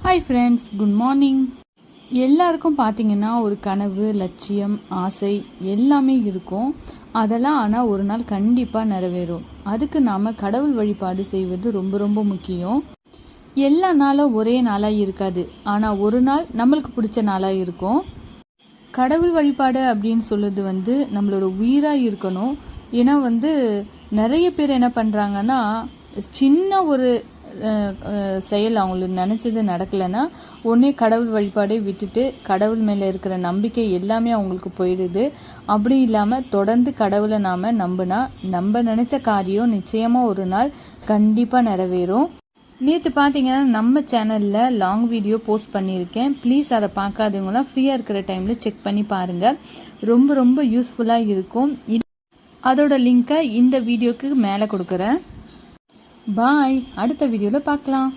Hi friends, good morning. எல்லாருக்கும் பார்த்தீங்கன்னா ஒரு கனவு, லட்சியம், ஆசை எல்லாமே இருக்கும். அதெல்லாம் ஆனால் ஒரு நாள் கண்டிப்பாக நிறைவேறும். அதுக்கு நாம் கடவுள் வழிபாடு செய்வது ரொம்ப ரொம்ப முக்கியம். எல்லா நாளும் ஒரே நாளாக இருக்காது, ஆனால் ஒரு நாள் நம்மளுக்கு பிடிச்ச நாளாக இருக்கும். கடவுள் வழிபாடு அப்படின்னு சொல்லுறது நம்மளோட உயிராக இருக்கணும். ஏன்னா நிறைய பேர் என்ன பண்ணுறாங்கன்னா, சின்ன ஒரு செயல் அவங்களுக்கு நினச்சது நடக்கலைன்னா உடனே கடவுள் வழிபாடே விட்டுட்டு கடவுள் மேலே இருக்கிற நம்பிக்கை எல்லாமே அவங்களுக்கு போயிடுது. அப்படி இல்லாமல் தொடர்ந்து கடவுளை நாம் நம்பினா நம்ம நினச்ச காரியம் நிச்சயமாக ஒரு நாள் கண்டிப்பாக நிறைவேறும். நேற்று பார்த்தீங்கன்னா நம்ம சேனலில் லாங் வீடியோ போஸ்ட் பண்ணியிருக்கேன். ப்ளீஸ் அதை பார்க்காதவங்களாம் ஃப்ரீயாக இருக்கிற டைமில் செக் பண்ணி பாருங்கள். ரொம்ப ரொம்ப யூஸ்ஃபுல்லாக இருக்கும். அதோட லிங்கை இந்த வீடியோக்கு மேலே கொடுக்குறேன். பாய். அடுத்த வீடியோவில் பார்க்கலாம்.